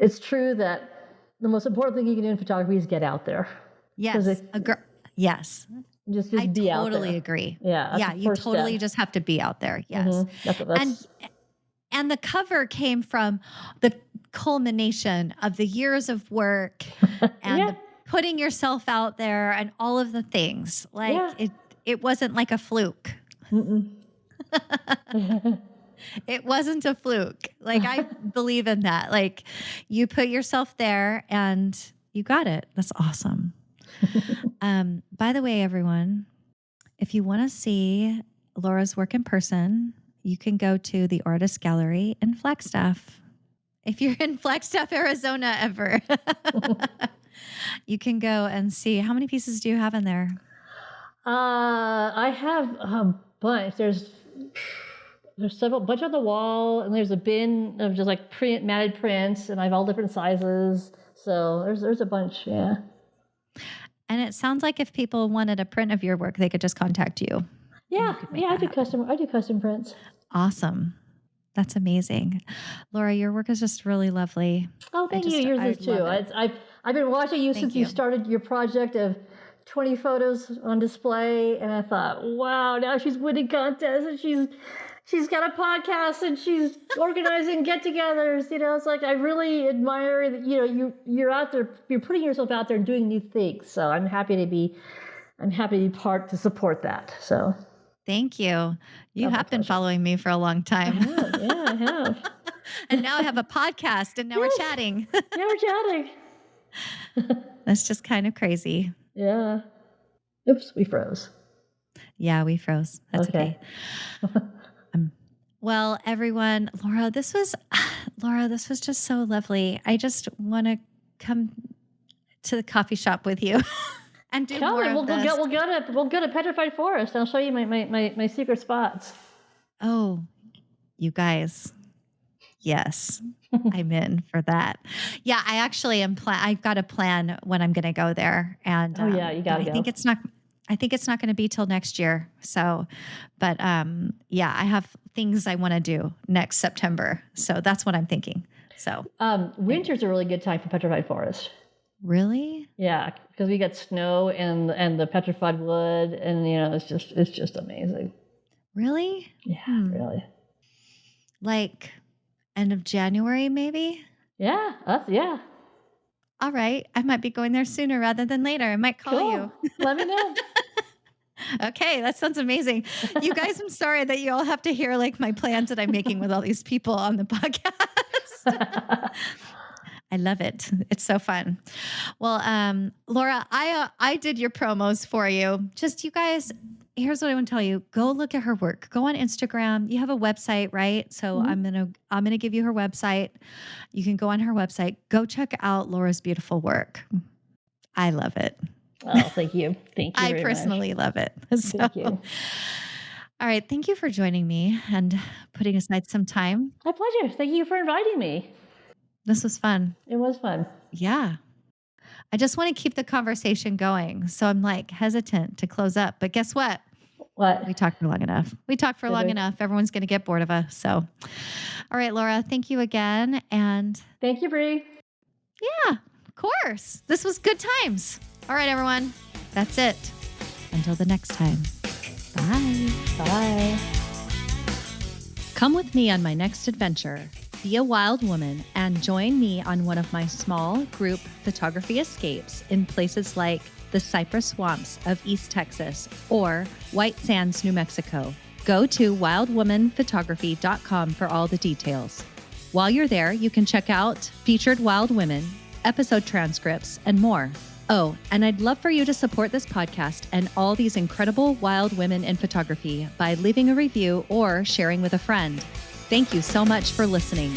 Speaker 1: it's true that the most important thing you can do in photography is get out there.
Speaker 2: Yes. Yes.
Speaker 1: Just be out there.
Speaker 2: I totally agree.
Speaker 1: Yeah.
Speaker 2: Yeah. You totally just have to be out there. Yes.
Speaker 1: Mm-hmm.
Speaker 2: And the cover came from the culmination of the years of work and the putting yourself out there and all of the things. Like it wasn't like a fluke. It wasn't a fluke. Like I believe in that. Like you put yourself there and you got it. That's awesome. By the way, everyone, if you want to see Laura's work in person, you can go to the Artist Gallery in Flagstaff. If you're in Flagstaff, Arizona ever, you can go and see. How many pieces do you have in there?
Speaker 1: I have a bunch. There's several, bunch on the wall, and there's a bin of just like matted prints, and I have all different sizes. So there's a bunch, yeah.
Speaker 2: And it sounds like if people wanted a print of your work, they could just contact you.
Speaker 1: Yeah, I do custom prints.
Speaker 2: Awesome. That's amazing. Laura, your work is just really lovely.
Speaker 1: Oh, thank you. Yours is too. I've been watching you since you started your project of 20 photos on display, and I thought, wow, now she's winning contests, and she's got a podcast, and she's organizing get-togethers. It's like I really admire that. You're out there, you're putting yourself out there and doing new things. So I'm happy to be part to support that. So.
Speaker 2: Thank you. You have been following me for a long time.
Speaker 1: I have.
Speaker 2: And now I have a podcast, and now we're chatting. That's just kind of crazy.
Speaker 1: Yeah. Oops, we froze.
Speaker 2: Yeah, we froze. That's okay. Well, everyone, Laura, this was just so lovely. I just want to come to the coffee shop with you. And do more of this.
Speaker 1: We'll go to Petrified Forest. I'll show you my secret spots.
Speaker 2: Oh, you guys. Yes, I'm in for that. Yeah, I actually am. I've got a plan when I'm going to go there. And
Speaker 1: you got to go.
Speaker 2: I think it's not going to be till next year. So, but I have things I want to do next September. So that's what I'm thinking. So,
Speaker 1: winter's a really good time for Petrified Forest.
Speaker 2: Really?
Speaker 1: Yeah, because we get snow and the petrified wood, and it's just amazing.
Speaker 2: Really?
Speaker 1: Yeah, really.
Speaker 2: Like end of January, maybe?
Speaker 1: Yeah, yeah.
Speaker 2: All right, I might be going there sooner rather than later. I might call you.
Speaker 1: Let me know.
Speaker 2: Okay, that sounds amazing. You guys, I'm sorry that you all have to hear like my plans that I'm making with all these people on the podcast. I love it. It's so fun. Well, Laura, I did your promos for you. Just you guys, here's what I want to tell you. Go look at her work. Go on Instagram. You have a website, right? So I'm gonna give you her website. You can go on her website. Go check out Laura's beautiful work. I love it.
Speaker 1: Oh, thank you. Thank you.
Speaker 2: I personally love it. So,
Speaker 1: thank you.
Speaker 2: All right. Thank you for joining me and putting aside some time.
Speaker 1: My pleasure. Thank you for inviting me.
Speaker 2: This was fun.
Speaker 1: It was fun.
Speaker 2: Yeah. I just want to keep the conversation going. So I'm like hesitant to close up. But guess what?
Speaker 1: What?
Speaker 2: We talked for long enough. Everyone's going to get bored of us. So, all right, Laura, thank you again. And
Speaker 1: thank you, Brie.
Speaker 2: Yeah, of course. This was good times. All right, everyone. That's it. Until the next time. Bye.
Speaker 1: Bye.
Speaker 2: Come with me on my next adventure. Be a wild woman and join me on one of my small group photography escapes in places like the cypress swamps of East Texas or White Sands, New Mexico. Go to wildwomanphotography.com for all the details. While you're there, you can check out featured wild women, episode transcripts, and more. Oh, and I'd love for you to support this podcast and all these incredible wild women in photography by leaving a review or sharing with a friend. Thank you so much for listening.